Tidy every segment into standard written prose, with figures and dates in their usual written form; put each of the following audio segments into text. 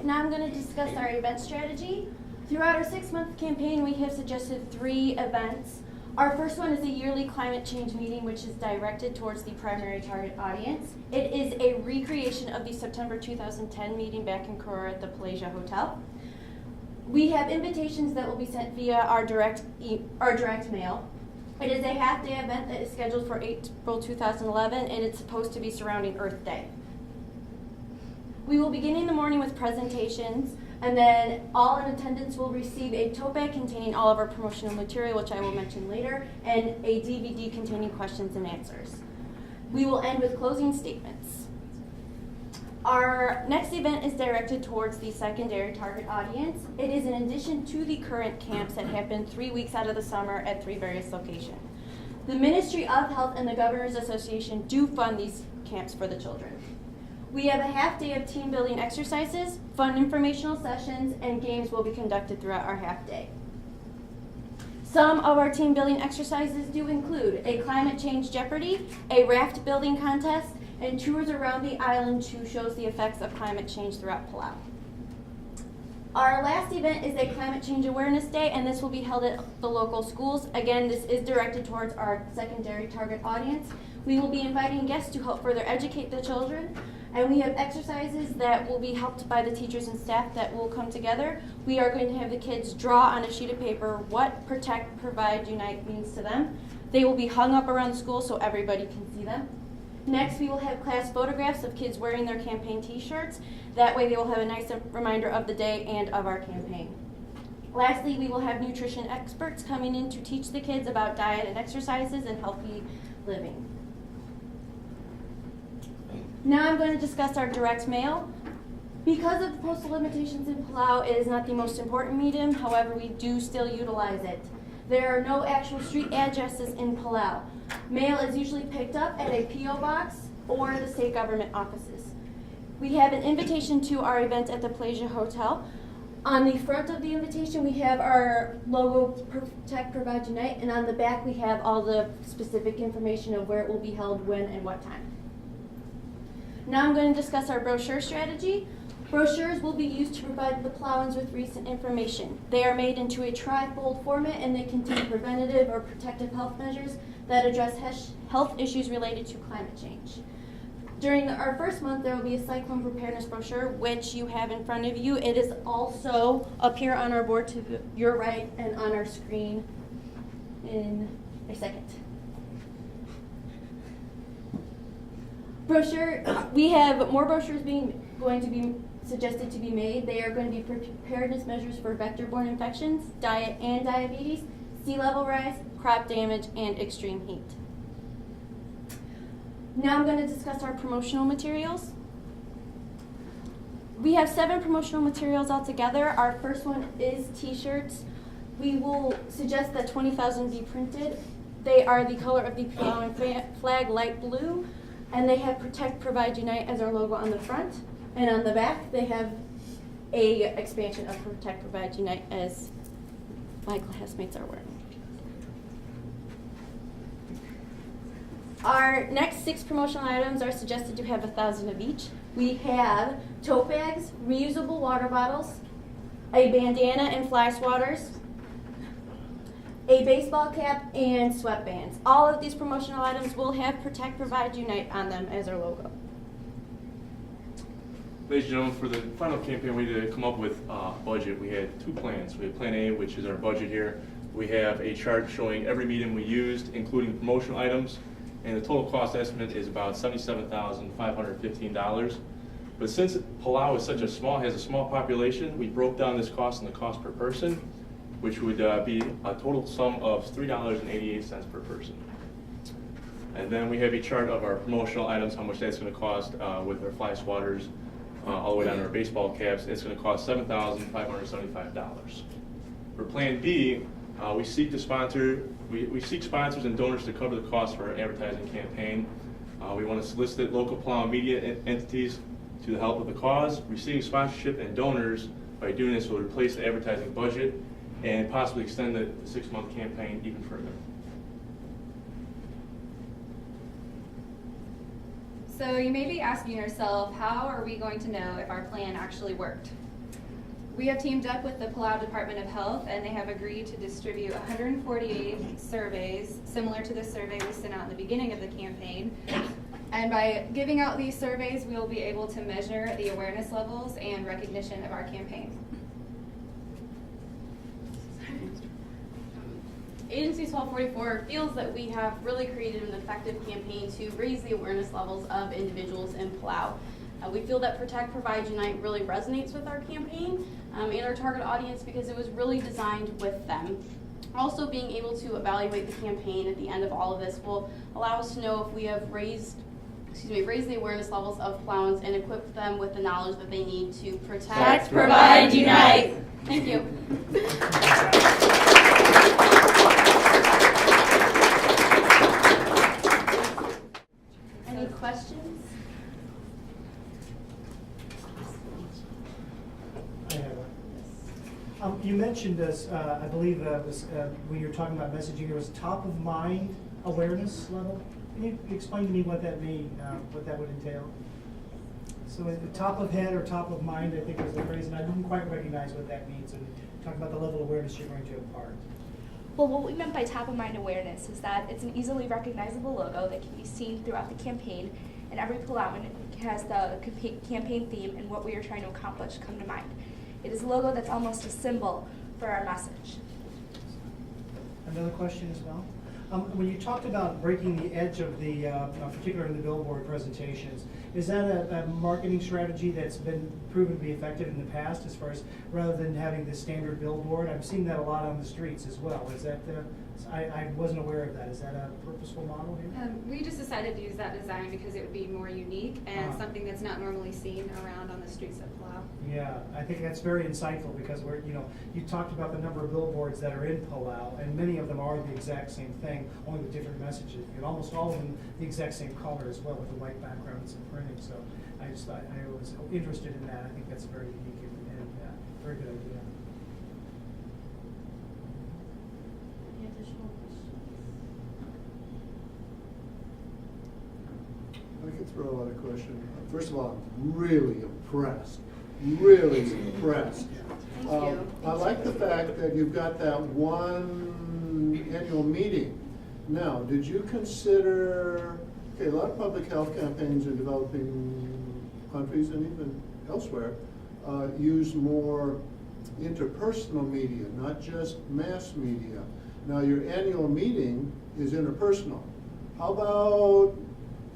Now I'm going to discuss our event strategy. Throughout our 6-month campaign, we have suggested 3 events. Our first one is a yearly climate change meeting, which is directed towards the primary target audience. It is a recreation of the September 2010 meeting back in Corora at the Palau Hotel. We have invitations that will be sent via our direct mail. It is a half-day event that is scheduled for April 2011, and it's supposed to be surrounding Earth Day. We will begin in the morning with presentations, and then all in attendance will receive a tote bag containing all of our promotional material, which I will mention later, and a DVD containing questions and answers. We will end with closing statements. Our next event is directed towards the secondary target audience. It is in addition to the current camps that happen 3 weeks out of the summer at 3 various locations. The Ministry of Health and the Governors Association do fund these camps for the children. We have a half day of team building exercises, fun informational sessions, and games will be conducted throughout our half day. Some of our team building exercises do include a climate change Jeopardy, a raft building contest, and tours around the island to show the effects of climate change throughout Palau. Our last event is a Climate Change Awareness Day, and this will be held at the local schools. Again, this is directed towards our secondary target audience. We will be inviting guests to help further educate the children, and we have exercises that will be helped by the teachers and staff that will come together. We are going to have the kids draw on a sheet of paper what protect, provide, unite means to them. They will be hung up around the school so everybody can see them. Next, we will have class photographs of kids wearing their campaign t-shirts. That way they will have a nice reminder of the day and of our campaign. Lastly, we will have nutrition experts coming in to teach the kids about diet and exercises and healthy living. Now I'm going to discuss our direct mail. Because of the postal limitations in Palau, it is not the most important medium, however, we do still utilize it. There are no actual street addresses in Palau. Mail is usually picked up at a P.O. box or the state government offices. We have an invitation to our event at the Palau Hotel. On the front of the invitation, we have our logo, Protect, Provide, Unite, and on the back we have all the specific information of where it will be held, when, and what time. Now I'm going to discuss our brochure strategy. Brochures will be used to provide the Palauans with recent information. They are made into a tri-fold format, and they contain preventative or protective health measures that address health issues related to climate change. During our first month, there will be a cyclone preparedness brochure, which you have in front of you. It is also up here on our board to your right and on our screen in a second. Brochure, we have more brochures going to be suggested to be made. They are going to be preparedness measures for vector-borne infections, diet and diabetes, sea level rise, crop damage, and extreme heat. Now I'm going to discuss our promotional materials. We have 7 promotional materials altogether. Our first one is t-shirts. We will suggest that 20,000 be printed. They are the color of the Palauan flag, light blue, and they have Protect, Provide, Unite as our logo on the front. And on the back, they have a expansion of Protect, Provide, Unite as my classmates are wearing. Our next 6 promotional items are suggested to have 1,000 of each. We have tote bags, reusable water bottles, a bandana and fly swatters, a baseball cap, and sweatbands. All of these promotional items will have Protect, Provide, Unite on them as our logo. Ladies and gentlemen, for the final campaign, we had to come up with a budget. We had 2 plans. We had Plan A, which is our budget here. We have a chart showing every medium we used, including promotional items, and the total cost estimate is about $77,515. But since Palau is has a small population, we broke down this cost and the cost per person, which would be a total sum of $3.88 per person. And then we have a chart of our promotional items, how much that's going to cost with our fly swatters, all the way down to our baseball caps. It's going to cost $7,575. For Plan B, we seek sponsors and donors to cover the cost for our advertising campaign. We want to solicit local Palau media entities to the help of the cause. Receiving sponsorship and donors, by doing this, will replace the advertising budget and possibly extend the 6-month campaign even further. So you may be asking yourself, how are we going to know if our plan actually worked? We have teamed up with the Palau Department of Health, and they have agreed to distribute 148 surveys, similar to the survey we sent out in the beginning of the campaign. And by giving out these surveys, we will be able to measure the awareness levels and recognition of our campaign. Agency 1244 feels that we have really created an effective campaign to raise the awareness levels of individuals in Palau. We feel that Protect, Provide, Unite really resonates with our campaign and our target audience because it was really designed with them. Also, being able to evaluate the campaign at the end of all of this will allow us to know if we have raised the awareness levels of Palauans and equipped them with the knowledge that they need to protect, Provide, Unite. Thank you. Any questions? I have one. You mentioned this, I believe was, when you were talking about messaging, it was top of mind awareness level. Can you explain to me what that means, what that would entail? So at the top of head or top of mind, I think was the phrase, and I didn't quite recognize what that means. And talk about the level of awareness you're going to impart. Well, what we meant by top-of-mind awareness is that it's an easily recognizable logo that can be seen throughout the campaign, and every Palauan has the campaign theme and what we are trying to accomplish come to mind. It is a logo that's almost a symbol for our message. Another question as well. When you talked about breaking the edge of the, particularly in the billboard presentations, is that a marketing strategy that's been proven to be effective in the past, as far as rather than having the standard billboard? I'm seeing that a lot on the streets as well. Is that I wasn't aware of that. Is that a purposeful model here? We just decided to use that design because it would be more unique and something that's not normally seen around on the streets of Palau. Yeah, I think that's very insightful because you talked about the number of billboards that are in Palau, and many of them are the exact same thing, only with different messages, and almost all of them the exact same color as well, with the white background and some printing. So I just thought I was interested in that. I think that's very unique and very good idea. Any additional questions? I can throw out a question. First of all, I'm really impressed. Really impressed. Thank you. I like the fact that you've got that one annual meeting. Now, did you consider, a lot of public health campaigns in developing countries and even elsewhere use more interpersonal media, not just mass media. Now, your annual meeting is interpersonal. How about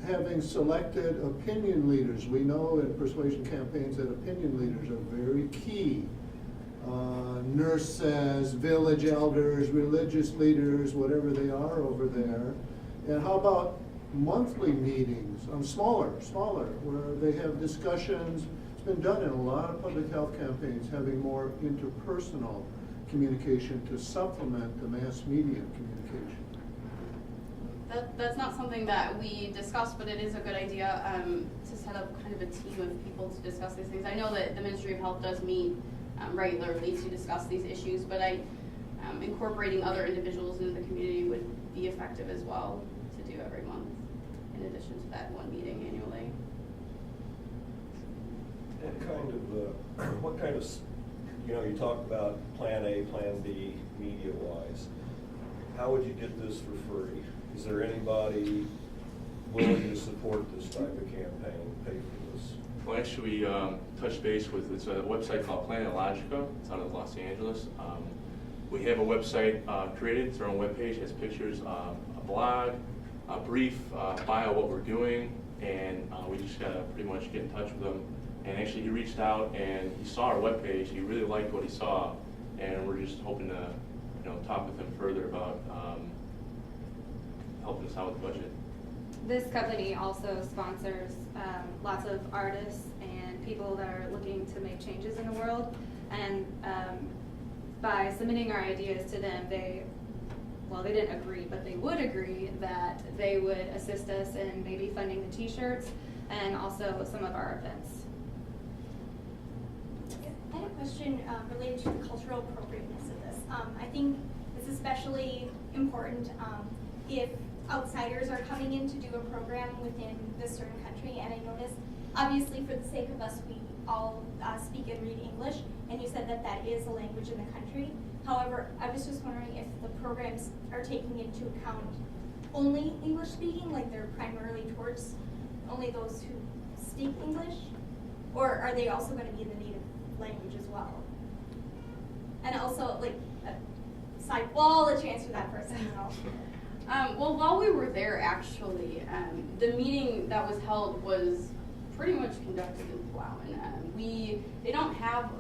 having selected opinion leaders? We know in persuasion campaigns that opinion leaders are very key. Nurses, village elders, religious leaders, whatever they are over there. And how about monthly meetings, smaller, where they have discussions? It's been done in a lot of public health campaigns, having more interpersonal communication to supplement the mass media communication. That's not something that we discussed, but it is a good idea to set up kind of a team of people to discuss these things. I know that the Ministry of Health does meet regularly to discuss these issues, but incorporating other individuals into the community would be effective as well to do every month, in addition to that one meeting annually. What kind of, you talk about plan A, plan B, media-wise. How would you get this for free? Is there anybody willing to support this type of campaign, pay for this? Well, actually, we touched base with, it's a website called Planet Logica. It's out of Los Angeles. We have a website created. It's our own webpage. It has pictures, a blog, a brief bio of what we're doing, and we just got to pretty much get in touch with him. And actually, he reached out and he saw our webpage. He really liked what he saw, and we're just hoping to, talk with him further about helping us out with the budget. This company also sponsors lots of artists and people that are looking to make changes in the world. And by submitting our ideas to them, they didn't agree, but they would agree that they would assist us in maybe funding the t-shirts and also some of our events. I had a question related to the cultural appropriateness of this. I think it's especially important if outsiders are coming in to do a program within this certain country, and I noticed obviously for the sake of us, we all speak and read English, and you said that that is a language in the country. However, I was just wondering if the programs are taking into account only English speaking, like they're primarily towards only those who speak English, or are they also going to be in the native language as well? And also, like, all the chance for that person, you know. Well, while we were there, actually, the meeting that was held was pretty much conducted in Palau. And they don't have,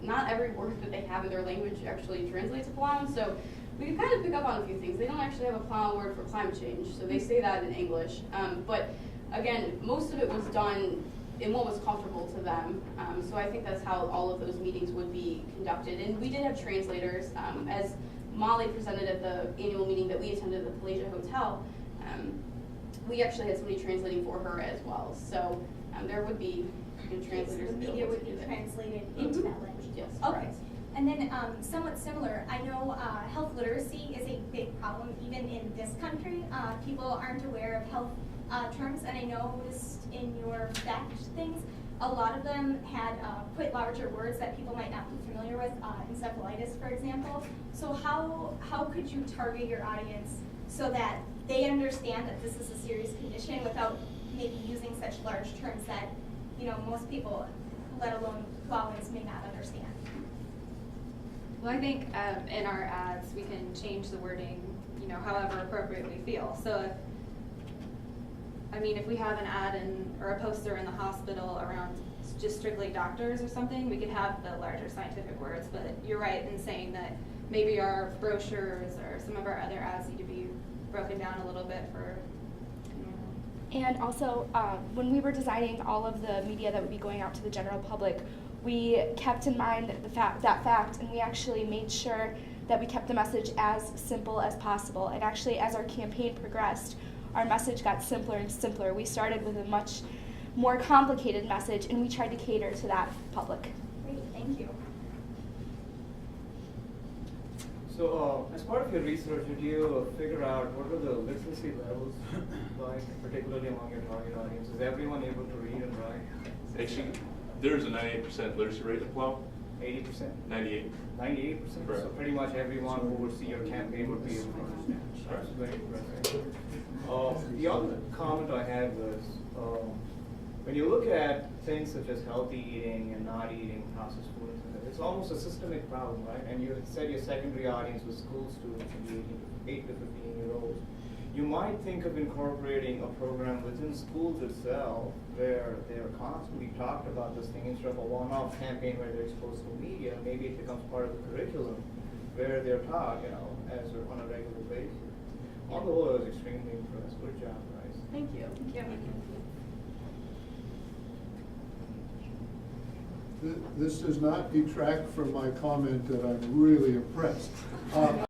not every word that they have in their language actually translates to Palau. So we can kind of pick up on a few things. They don't actually have a Palau word for climate change, so they say that in English. But again, most of it was done in what was comfortable to them. So I think that's how all of those meetings would be conducted. And we did have translators. As Molly presented at the annual meeting that we attended at the Palasia Hotel, we actually had somebody translating for her as well. So there would be translators. The media would be translated into that language. Yes, okay. correct. And then somewhat similar, I know health literacy is a big problem even in this country. People aren't aware of health terms, and I noticed in your fact things, a lot of them had quite larger words that people might not be familiar with, encephalitis, for example. So how could you target your audience so that they understand that this is a serious condition without maybe using such large terms that, you know, most people, let alone Palauans, may not understand? Well, I think in our ads, we can change the wording, you know, however appropriate we feel. So if we have an ad or a poster in the hospital around just strictly doctors or something, we could have the larger scientific words. But you're right in saying that maybe our brochures or some of our other ads need to be broken down a little bit for. And also, when we were designing all of the media that would be going out to the general public, we kept in mind that fact, and we actually made sure that we kept the message as simple as possible. And actually, as our campaign progressed, our message got simpler and simpler. We started with a much more complicated message, and we tried to cater to that public. Great, thank you. So, as part of your research, did you figure out what are the literacy levels like, particularly among your target audience? Is everyone able to read and write? Actually, there's a 98% literacy rate in Palau. 80%? 98. 98%? Correct. So pretty much everyone who would see your campaign would be able to understand. That's very impressive. The other comment I had was, when you look at things such as healthy eating and not eating processed foods, it's almost a systemic problem, right? And you said your secondary audience was school students and 8 to 15-year-olds. You might think of incorporating a program within schools itself where they're constantly talked about this thing instead of a one-off campaign where they're exposed to media. Maybe it becomes part of the curriculum where they're taught, on a regular basis. On the whole, I was extremely impressed. Good job, guys. Thank you. This does not detract from my comment that I'm really impressed.